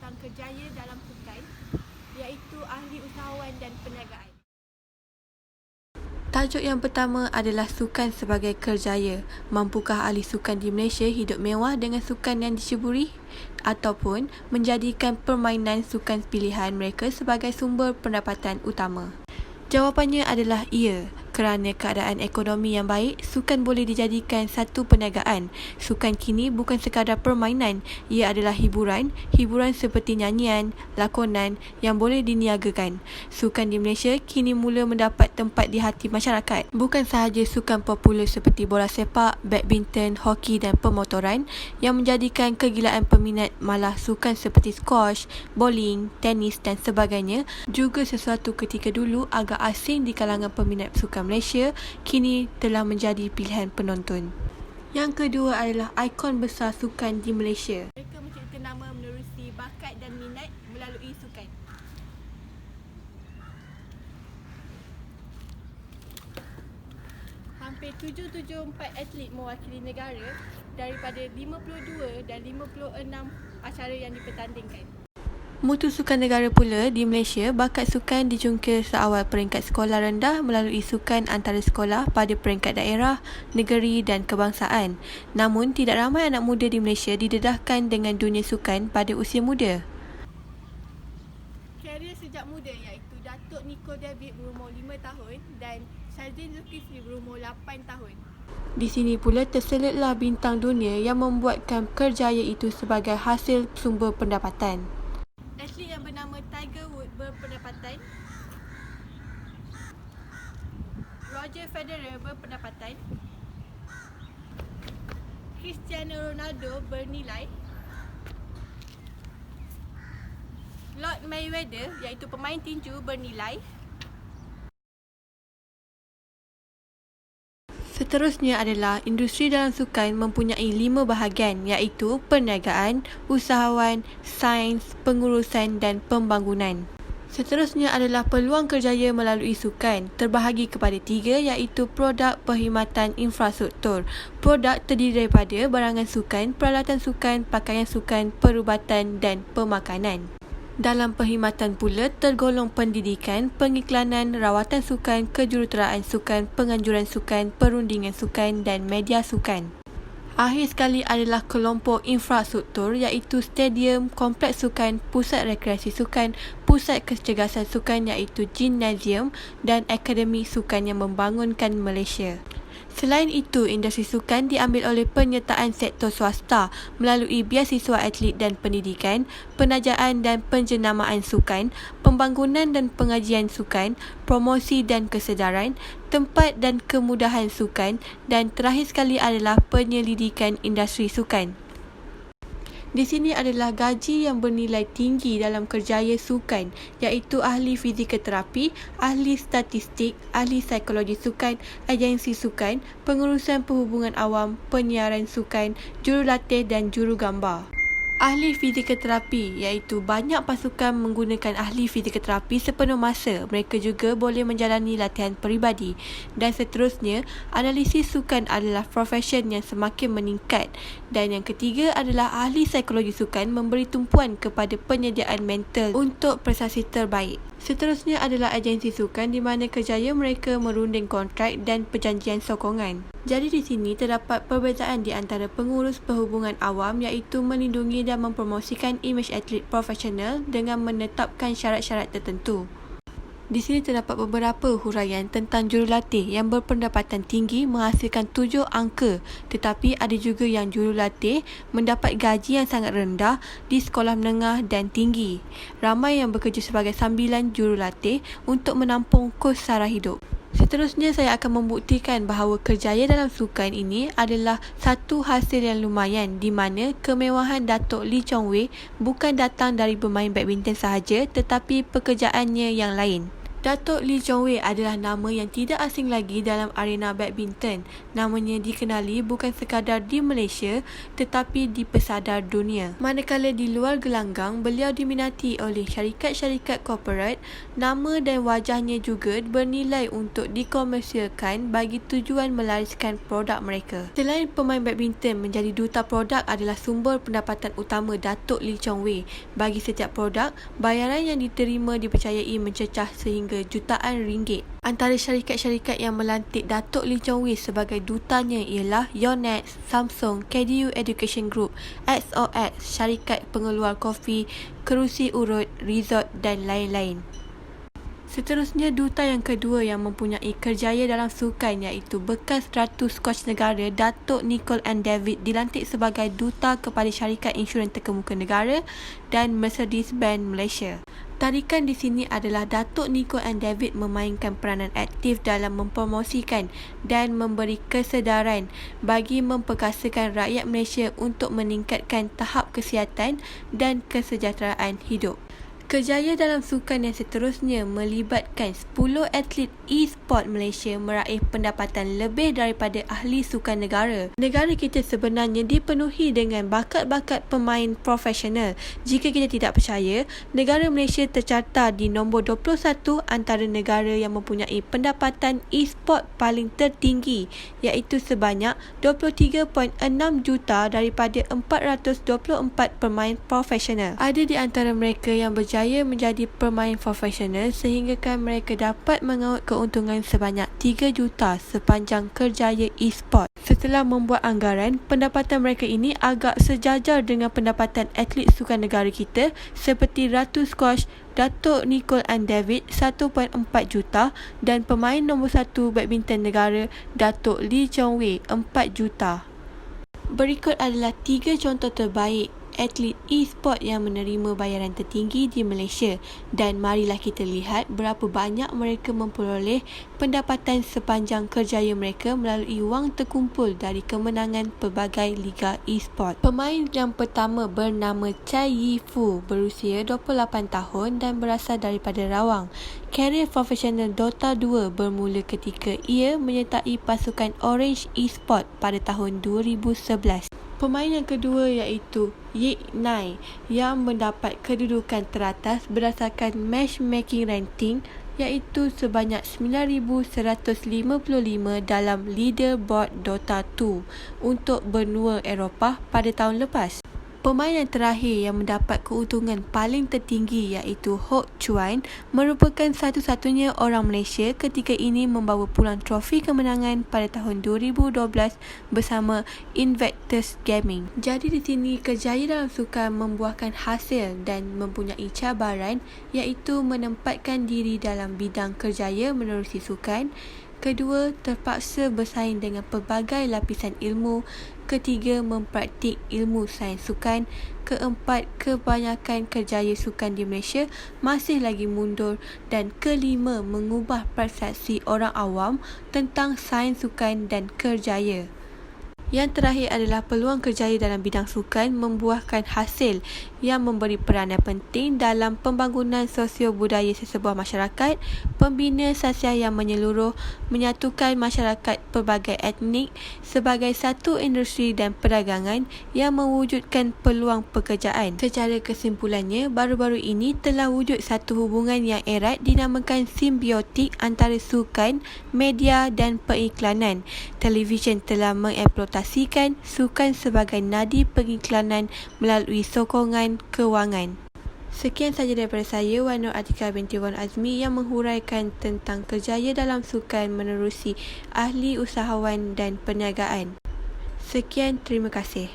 tentang kerjaya dalam sukan, iaitu ahli usahawan dan perniagaan. Tajuk yang pertama adalah sukan sebagai kerjaya. Mampukah ahli sukan di Malaysia hidup mewah dengan sukan yang diceburi? Ataupun menjadikan permainan sukan pilihan mereka sebagai sumber pendapatan utama? Jawapannya adalah ya. Kerana keadaan ekonomi yang baik, sukan boleh dijadikan satu perniagaan. Sukan kini bukan sekadar permainan, ia adalah hiburan seperti nyanyian, lakonan yang boleh diniagakan. Sukan di Malaysia kini mula mendapat tempat di hati masyarakat. Bukan sahaja sukan popular seperti bola sepak, badminton, hoki dan pemotoran yang menjadikan kegilaan peminat, malah sukan seperti squash, bowling, tenis dan sebagainya juga sesuatu ketika dulu agak asing di kalangan peminat sukan Malaysia kini telah menjadi pilihan penonton. Yang kedua adalah ikon besar sukan di Malaysia. Mereka mencipta nama menerusi bakat dan minat melalui sukan. Hampir 774 atlet mewakili negara daripada 52 dan 56 acara yang dipertandingkan. Mutu sukan negara pula di Malaysia, bakat sukan dijungkir seawal peringkat sekolah rendah melalui sukan antara sekolah pada peringkat daerah, negeri dan kebangsaan. Namun, tidak ramai anak muda di Malaysia didedahkan dengan dunia sukan pada usia muda. Karier sejak muda iaitu Datuk Niko David berumur 5 tahun dan Syazin Zulkifli berumur 8 tahun. Di sini pula terselitlah bintang dunia yang membuatkan kerjaya itu sebagai hasil sumber pendapatan. Atlet yang bernama Tiger Woods berpendapatan, Roger Federer berpendapatan, Cristiano Ronaldo bernilai, Lord Mayweather iaitu pemain tinju bernilai. Seterusnya adalah industri dalam sukan mempunyai 5 bahagian iaitu perniagaan, usahawan, sains, pengurusan dan pembangunan. Seterusnya adalah peluang kerjaya melalui sukan, terbahagi kepada 3 iaitu produk, perkhidmatan, infrastruktur. Produk terdiri daripada barangan sukan, peralatan sukan, pakaian sukan, perubatan dan pemakanan. Dalam perkhidmatan pula tergolong pendidikan, pengiklanan, rawatan sukan, kejuruteraan sukan, penganjuran sukan, perundingan sukan dan media sukan. Akhir sekali adalah kelompok infrastruktur iaitu stadium, kompleks sukan, pusat rekreasi sukan, pusat kecergasan sukan iaitu gimnasium dan akademi sukan yang membangunkan Malaysia. Selain itu, industri sukan diambil oleh penyertaan sektor swasta melalui biasiswa atlet dan pendidikan, penajaan dan penjenamaan sukan, pembangunan dan pengajian sukan, promosi dan kesedaran, tempat dan kemudahan sukan dan terakhir sekali adalah penyelidikan industri sukan. Di sini adalah gaji yang bernilai tinggi dalam kerjaya sukan iaitu ahli fizikoterapi, ahli statistik, ahli psikologi sukan, agensi sukan, pengurusan perhubungan awam, penyiaran sukan, jurulatih dan jurugambar. Ahli fizikoterapi iaitu banyak pasukan menggunakan ahli fizikoterapi sepenuh masa. Mereka juga boleh menjalani latihan peribadi. Dan seterusnya, analisis sukan adalah profesyen yang semakin meningkat. Dan yang ketiga adalah ahli psikologi sukan memberi tumpuan kepada penyediaan mental untuk prestasi terbaik. Seterusnya adalah agensi sukan di mana kerjaya mereka merunding kontrak dan perjanjian sokongan. Jadi di sini terdapat perbezaan di antara pengurus perhubungan awam iaitu melindungi dan mempromosikan imej atlet profesional dengan menetapkan syarat-syarat tertentu. Di sini terdapat beberapa huraian tentang jurulatih yang berpendapatan tinggi menghasilkan 7 angka, tetapi ada juga yang jurulatih mendapat gaji yang sangat rendah di sekolah menengah dan tinggi. Ramai yang bekerja sebagai sambilan jurulatih untuk menampung kos sara hidup. Seterusnya saya akan membuktikan bahawa kerjaya dalam sukan ini adalah satu hasil yang lumayan di mana kemewahan Datuk Lee Chong Wei bukan datang dari bermain badminton sahaja tetapi pekerjaannya yang lain. Datuk Lee Chong Wei adalah nama yang tidak asing lagi dalam arena badminton. Namanya dikenali bukan sekadar di Malaysia tetapi di pesadar dunia. Manakala di luar gelanggang, beliau diminati oleh syarikat-syarikat korporat. Nama dan wajahnya juga bernilai untuk dikomersialkan bagi tujuan melariskan produk mereka. Selain pemain badminton, menjadi duta produk adalah sumber pendapatan utama Datuk Lee Chong Wei. Bagi setiap produk, bayaran yang diterima dipercayai mencecah sehingga jutaan ringgit. Antara syarikat-syarikat yang melantik Datuk Lee Chong Wei sebagai dutanya ialah Yonex, Samsung, KDU Education Group, XOX, syarikat pengeluar kopi, kerusi urut, resort dan lain-lain. Seterusnya, duta yang kedua yang mempunyai kerjaya dalam sukan iaitu bekas Ratu Scotch Negara Datuk Nicole and David dilantik sebagai duta kepada syarikat insurans terkemuka negara dan Mercedes-Benz Malaysia. Tarikan di sini adalah Datuk Nicole and David memainkan peranan aktif dalam mempromosikan dan memberi kesedaran bagi memperkasakan rakyat Malaysia untuk meningkatkan tahap kesihatan dan kesejahteraan hidup. Kerjaya dalam sukan yang seterusnya melibatkan 10 atlet e-sport Malaysia meraih pendapatan lebih daripada ahli sukan negara. Negara kita sebenarnya dipenuhi dengan bakat-bakat pemain profesional. Jika kita tidak percaya, negara Malaysia tercatat di nombor 21 antara negara yang mempunyai pendapatan e-sport paling tertinggi, iaitu sebanyak 23.6 juta daripada 424 pemain profesional. Ada di antara mereka yang berjaya menjadi pemain profesional sehinggakan mereka dapat mengaut keuntungan sebanyak 3 juta sepanjang kerjaya e-sport. Setelah membuat anggaran, pendapatan mereka ini agak sejajar dengan pendapatan atlet sukan negara kita seperti Ratu Squash, Datuk Nicole and David 1.4 juta dan pemain nombor 1 badminton negara Datuk Lee Chong Wei 4 juta. Berikut adalah 3 contoh terbaik atlet e-sport yang menerima bayaran tertinggi di Malaysia dan marilah kita lihat berapa banyak mereka memperoleh pendapatan sepanjang kerjaya mereka melalui wang terkumpul dari kemenangan pelbagai liga e-sport. Pemain yang pertama bernama Chai Yi Fu, berusia 28 tahun dan berasal daripada Rawang. Karier profesional Dota 2 bermula ketika ia menyertai pasukan Orange e-sport pada tahun 2011. Pemain yang kedua iaitu Yik Nai yang mendapat kedudukan teratas berdasarkan matchmaking ranking iaitu sebanyak 9,155 dalam leaderboard Dota 2 untuk benua Eropah pada tahun lepas. Pemain yang terakhir yang mendapat keuntungan paling tertinggi iaitu Hock Chuan merupakan satu-satunya orang Malaysia ketika ini membawa pulang trofi kemenangan pada tahun 2012 bersama Invictus Gaming. Jadi di sini kerjaya dalam sukan membuahkan hasil dan mempunyai cabaran iaitu menempatkan diri dalam bidang kerjaya menerusi sukan. Kedua, terpaksa bersaing dengan pelbagai lapisan ilmu. Ketiga, mempraktik ilmu sains sukan. Keempat, kebanyakan kerjaya sukan di Malaysia masih lagi mundur. Dan kelima, mengubah persepsi orang awam tentang sains sukan dan kerjaya. Yang terakhir adalah peluang kerjaya dalam bidang sukan membuahkan hasil yang memberi peranan penting dalam pembangunan sosio-budaya sesebuah masyarakat, pembina sosial yang menyeluruh, menyatukan masyarakat pelbagai etnik sebagai satu industri dan perdagangan yang mewujudkan peluang pekerjaan. Secara kesimpulannya, baru-baru ini telah wujud satu hubungan yang erat dinamakan simbiotik antara sukan, media dan periklanan. Televisyen telah mengeksploitasikan sukan sebagai nadi pengiklanan melalui sokongan kewangan. Sekian sahaja daripada saya, Wan Nur Atika binti Wan Azmi, yang menghuraikan tentang kerjaya dalam sukan menerusi ahli usahawan dan perniagaan. Sekian, terima kasih.